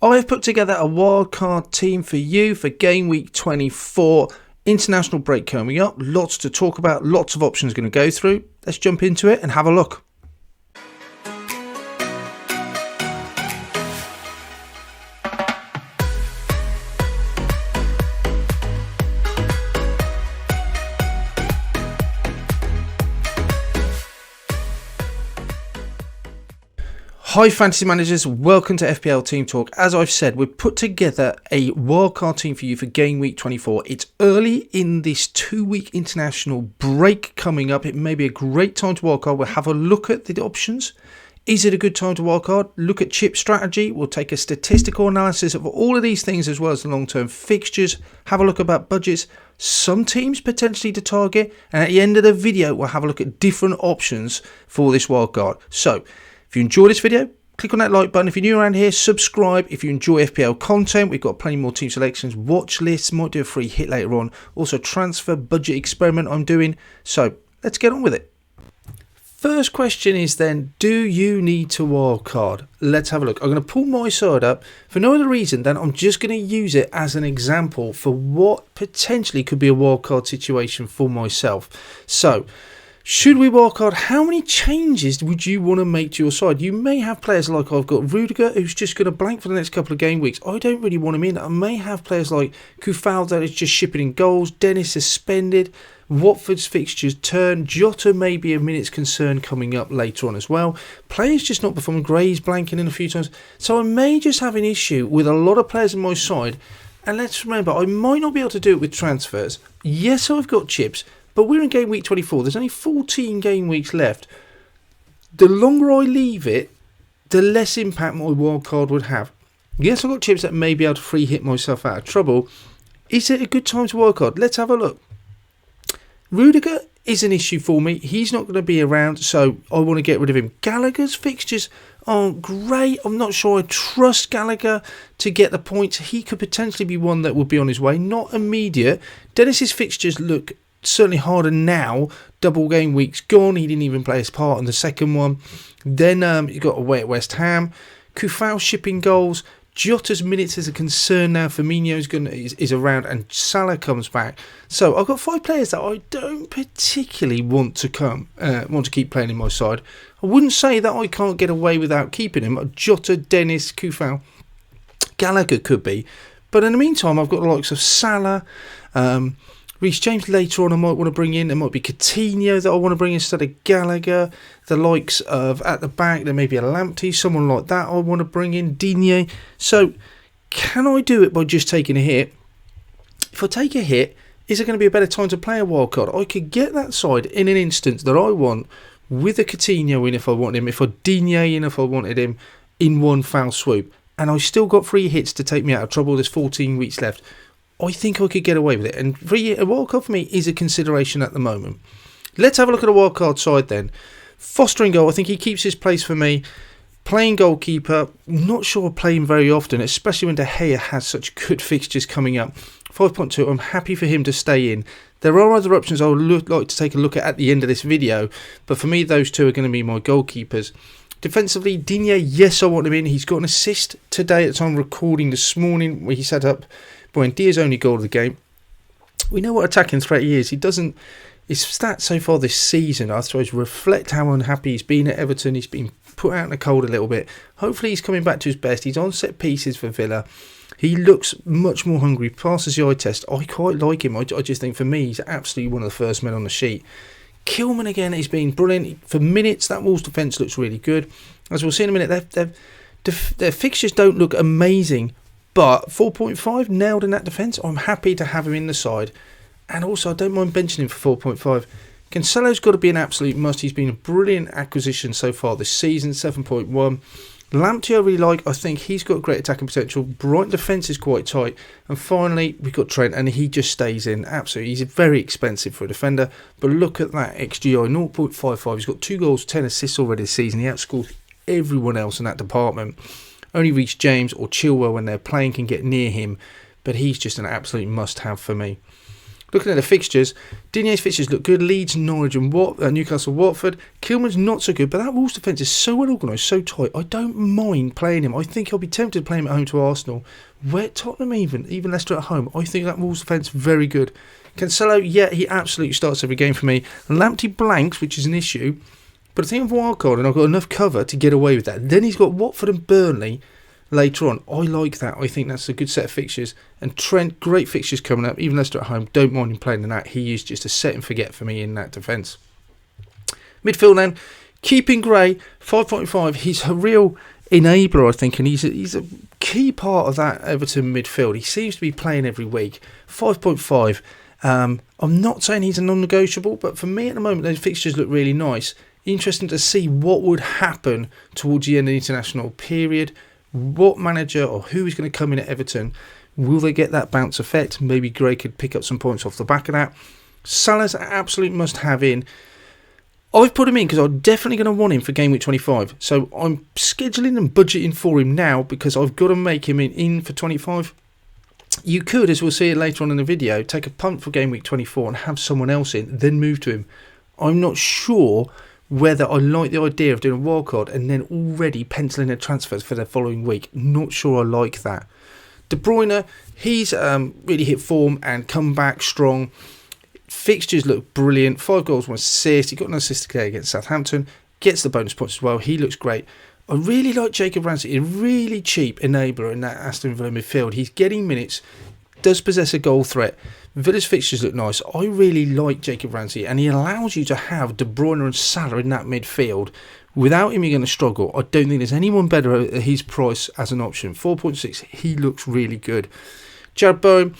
I have put together a wildcard team for you for game week 24. International break coming up. Lots to talk about. Lots of options going to go through. Let's jump into it and have a look. Hi Fantasy Managers, welcome to FPL Team Talk. As I've said, we've put together a wildcard team for you for game week 24. It's early in this 2-week international break coming up. It may be a great time to wildcard. We'll have a look at the options. Is it a good time to wildcard? Look at chip strategy. We'll take a statistical analysis of all of these things as well as the long-term fixtures. Have a look about budgets, some teams potentially to target. And at the end of the video, we'll have a look at different options for this wildcard. So, if you enjoy this video, click on that like button. If you're new around here, subscribe. If you enjoy FPL content, we've got plenty more team selections, watch lists, might do a free hit later on. Also, transfer budget experiment I'm doing. So, let's get on with it. First question is then, do you need to wildcard? Let's have a look. I'm going to pull my side up for no other reason than I'm just going to use it as an example for what potentially could be a wildcard situation for myself. So, should we wildcard? How many changes would you want to make to your side? You may have players like I've got Rudiger, who's just going to blank for the next couple of game weeks. I don't really want him in. I may have players like Kufal that is just shipping in goals. Dennis suspended. Watford's fixtures turn. Jota may be a minute's concern coming up later on as well. Players just not performing. Gray's blanking in a few times. So I may just have an issue with a lot of players on my side. And let's remember, I might not be able to do it with transfers. Yes, I've got chips. But we're in game week 24. There's only 14 game weeks left. The longer I leave it, the less impact my wildcard would have. Yes, I've got chips that may be able to free hit myself out of trouble. Is it a good time to wildcard? Let's have a look. Rudiger is an issue for me. He's not going to be around, so I want to get rid of him. Gallagher's fixtures aren't great. I'm not sure I trust Gallagher to get the points. He could potentially be one that will be on his way. Not immediate. Dennis's fixtures look certainly harder now. Double game weeks gone. He didn't even play his part in the second one. Then you got away at West Ham. Kufal shipping goals. Jota's minutes is a concern now. Firmino's is around and Salah comes back. So I've got 5 players that I don't particularly want to keep playing in my side. I wouldn't say that I can't get away without keeping him. Jota, Dennis, Kufal, Gallagher could be. But in the meantime, I've got the likes of Salah, Reece James later on I might want to bring in. There might be Coutinho that I want to bring in instead of Gallagher. The likes of at the back, there may be a Lamptey, someone like that I want to bring in. Digne. So, can I do it by just taking a hit? If I take a hit, is it going to be a better time to play a wildcard? I could get that side in an instance that I want with a Coutinho in if I want him, if I Digne in if I wanted him, in one foul swoop. And I still got 3 hits to take me out of trouble. There's 14 weeks left. I think I could get away with it. And a wildcard for me is a consideration at the moment. Let's have a look at a wildcard side then. Foster in goal. I think he keeps his place for me. Playing goalkeeper. Not sure I play him very often, especially when De Gea has such good fixtures coming up. 5.2. I'm happy for him to stay in. There are other options I would like to take a look at the end of this video. But for me, those 2 are going to be my goalkeepers. Defensively, Digne, yes, I want him in. He's got an assist today at the time of recording this morning where he set up Buendia's only goal of the game. We know what attacking threat he is. He doesn't. His stats so far this season, I suppose, reflect how unhappy he's been at Everton. He's been put out in the cold a little bit. Hopefully he's coming back to his best. He's on set pieces for Villa. He looks much more hungry. Passes the eye test. I quite like him. I just think for me, he's absolutely one of the first men on the sheet. Kilman again, he's been brilliant. For minutes, that Wolves defence looks really good. As we'll see in a minute, their fixtures don't look amazing. But 4.5 nailed in that defence. I'm happy to have him in the side. And also, I don't mind benching him for 4.5. Cancelo's got to be an absolute must. He's been a brilliant acquisition so far this season. 7.1. Lamptey I really like. I think he's got great attacking potential. Brighton defence is quite tight. And finally, we've got Trent. And he just stays in. Absolutely. He's very expensive for a defender. But look at that XGI. 0.55. He's got 2 goals, 10 assists already this season. He outscored everyone else in that department. Only Reece James or Chilwell when they're playing can get near him, but he's just an absolute must-have for me. Looking at the fixtures, Dinier's fixtures look good. Leeds, Norwich and Newcastle, Watford. Kilman's not so good, but that Wolves defence is so well organised, so tight. I don't mind playing him. I think I'll be tempted to play him at home to Arsenal. Where Tottenham even Leicester at home, I think that Wolves defence very good. Cancelo, yeah, he absolutely starts every game for me. Lamptey blanks, which is an issue, but I think of Wildcard and I've got enough cover to get away with that. Then he's got Watford and Burnley later on. I like that. I think that's a good set of fixtures. And Trent, great fixtures coming up. Even Leicester at home, don't mind him playing in that. He is just a set and forget for me in that defence. Midfield then, keeping Gray, 5.5. He's a real enabler, I think, and he's a key part of that Everton midfield. He seems to be playing every week. 5.5. I'm not saying he's a non-negotiable, but for me at the moment, those fixtures look really nice. Interesting to see what would happen towards the end of the international period. What manager or who is going to come in at Everton? Will they get that bounce effect? Maybe Gray could pick up some points off the back of that. Salah's an absolute must-have in. I've put him in because I'm definitely going to want him for game week 25. So I'm scheduling and budgeting for him now because I've got to make him in for 25. You could, as we'll see it later on in the video, take a punt for game week 24 and have someone else in, then move to him. I'm not sure whether I like the idea of doing a wildcard and then already penciling in transfers for the following week. Not sure I like that. De Bruyne, he's really hit form and come back strong. Fixtures look brilliant. 5 goals, 1 assist. He got an assist today against Southampton. Gets the bonus points as well. He looks great. I really like Jacob Ramsey. A really cheap enabler in that Aston Villa midfield. He's getting minutes. Does possess a goal threat. Villa's fixtures look nice. I really like Jacob Ramsey, and he allows you to have De Bruyne and Salah in that midfield. Without him, you're going to struggle. I don't think there's anyone better at his price as an option. 4.6, he looks really good. Jared Bowen,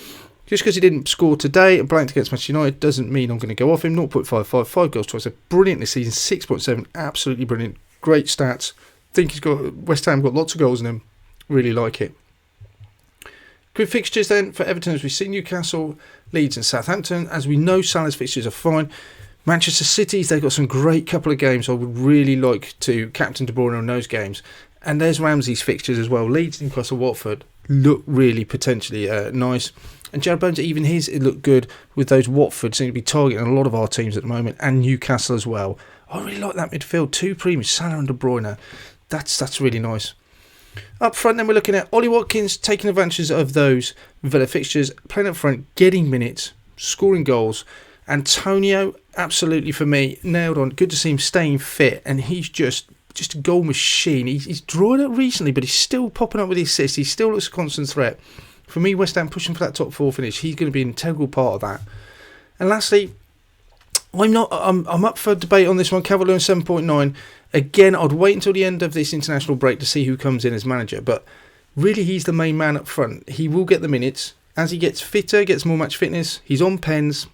just because he didn't score today and blanked against Manchester United doesn't mean I'm going to go off him. 0.55, 5 goals twice. Brilliant this season. 6.7, absolutely brilliant. Great stats. Think he's got West Ham got lots of goals in him. Really like it. Good fixtures then for Everton as we see Newcastle, Leeds and Southampton. As we know, Salah's fixtures are fine. Manchester City's, they've got some great couple of games. I would really like to captain De Bruyne on those games. And there's Ramsey's fixtures as well. Leeds, Newcastle, Watford look really potentially nice. And Jared Bones, even his, it looked good with those Watford seem to be targeting a lot of our teams at the moment. And Newcastle as well. I really like that midfield. 2 premiums, Salah and De Bruyne. That's really nice. Up front then we're looking at Ollie Watkins taking advantage of those Villa fixtures, playing up front, getting minutes, scoring goals. Antonio, absolutely for me, nailed on. Good to see him staying fit, and he's just a goal machine. He's drawn it recently, but he's still popping up with the assists. He still looks a constant threat. For me, West Ham pushing for that top 4 finish. He's going to be an integral part of that. And lastly, I'm up for debate on this one. Calvert-Lewin 7.9. Again, I'd wait until the end of this international break to see who comes in as manager. But really, he's the main man up front. He will get the minutes. As he gets fitter, gets more match fitness, he's on pens.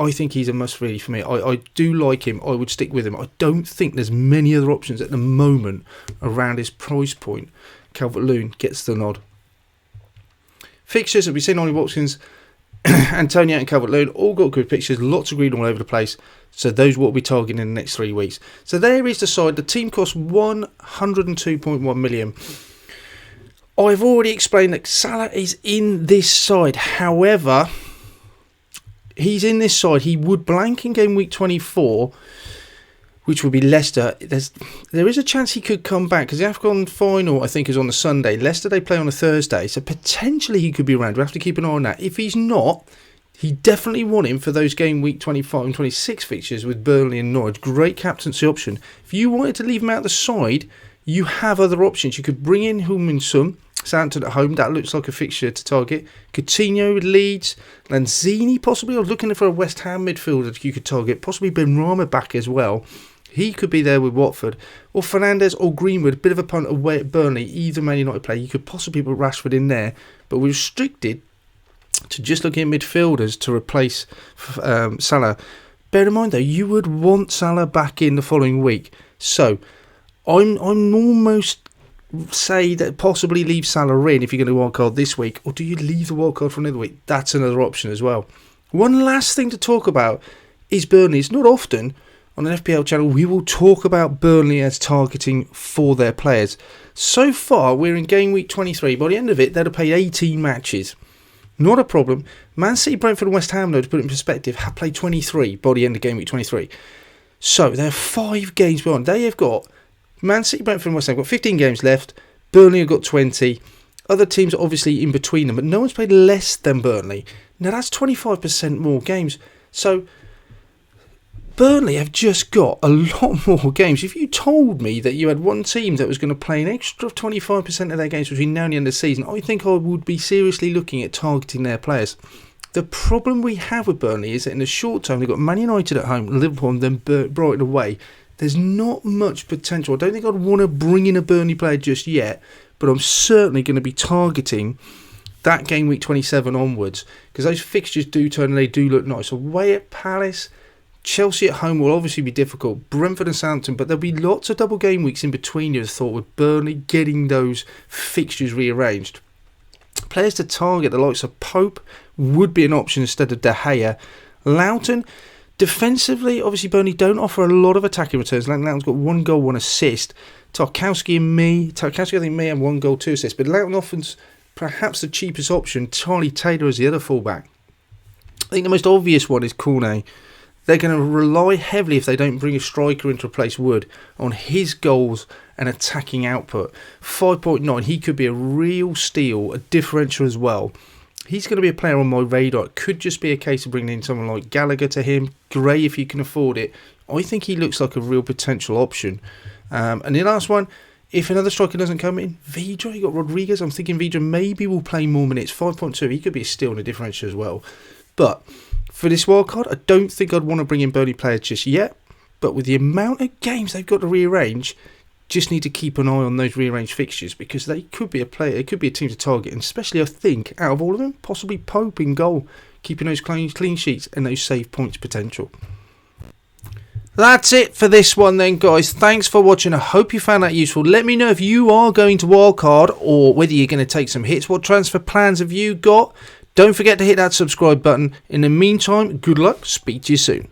I think he's a must really for me. I do like him. I would stick with him. I don't think there's many other options at the moment around his price point. Calvert-Lewin gets the nod. Fixtures, as we've seen, Ollie Watkins, Antonio and Calvert-Lewin all got good pictures, lots of green all over the place. So those will be targeting in the next 3 weeks. So there is the side. The team costs 102.1 million. I've already explained that Salah is in this side. However, he's in this side. He would blank in game week 24, which would be Leicester. There is a chance he could come back because the AFCON final, I think, is on the Sunday. Leicester, they play on a Thursday. So potentially he could be around. We have to keep an eye on that. If he's not, he definitely want him for those game week 25 and 26 fixtures with Burnley and Norwich. Great captaincy option. If you wanted to leave him out the side, you have other options. You could bring in Heung-min-son, Southampton at home. That looks like a fixture to target. Coutinho with Leeds. Lanzini possibly. I was looking for a West Ham midfielder you could target. Possibly Benrahma back as well. He could be there with Watford. Or Fernandes or Greenwood. Bit of a punt away at Burnley. Either Man United player. You could possibly put Rashford in there. But we're restricted to just looking at midfielders to replace Salah. Bear in mind though, you would want Salah back in the following week. So I'm almost say that possibly leave Salah in if you're going to wildcard this week, or do you leave the wildcard for another week? That's another option as well. One last thing to talk about is Burnley. It's not often on an FPL channel we will talk about Burnley as targeting for their players. So far we're in game week 23. By the end of it they'll have played 18 matches. not a problem. Man City, Brentford and West Ham, though, to put it in perspective, have played 23 by the end of game week 23. So they're 5 games behind. They have got, Man City, Brentford and West Ham have got 15 games left. Burnley have got 20. Other teams are obviously in between them, but no one's played less than Burnley. Now that's 25% more games. So Burnley have just got a lot more games. If you told me that you had one team that was going to play an extra 25% of their games between now and the end of the season, I think I would be seriously looking at targeting their players. The problem we have with Burnley is that in the short term, they've got Man United at home, Liverpool, and then Brighton away. There's not much potential. I don't think I'd want to bring in a Burnley player just yet, but I'm certainly going to be targeting that game week 27 onwards, because those fixtures do turn and they do look nice. Away at Palace, Chelsea at home will obviously be difficult, Brentford and Southampton, but there'll be lots of double game weeks in between, you thought, with Burnley getting those fixtures rearranged. Players to target, the likes of Pope, would be an option instead of De Gea. Loughton, defensively, obviously Burnley don't offer a lot of attacking returns. Loughton's got 1 goal, 1 assist. Tarkowski I think may have 1 goal, 2 assists, but Loughton offers perhaps the cheapest option. Charlie Taylor as the other fullback. I think the most obvious one is Cornet. They're going to rely heavily, if they don't bring a striker in to replace Wood, on his goals and attacking output. 5.9, he could be a real steal, a differential as well. He's going to be a player on my radar. It could just be a case of bringing in someone like Gallagher to him. Gray, if you can afford it. I think he looks like a real potential option. And the last one, if another striker doesn't come in, Vidra, you got Rodriguez. I'm thinking Vidra maybe will play more minutes. 5.2, he could be a steal and a differential as well. But for this wildcard, I don't think I'd want to bring in Burnley players just yet. But with the amount of games they've got to rearrange, just need to keep an eye on those rearranged fixtures, because they could be a player, it could be a team to target, and especially I think out of all of them, possibly Pope in goal, keeping those clean sheets and those save points potential. That's it for this one then, guys. Thanks for watching. I hope you found that useful. Let me know if you are going to wildcard or whether you're going to take some hits. What transfer plans have you got? Don't forget to hit that subscribe button. In the meantime, good luck. Speak to you soon.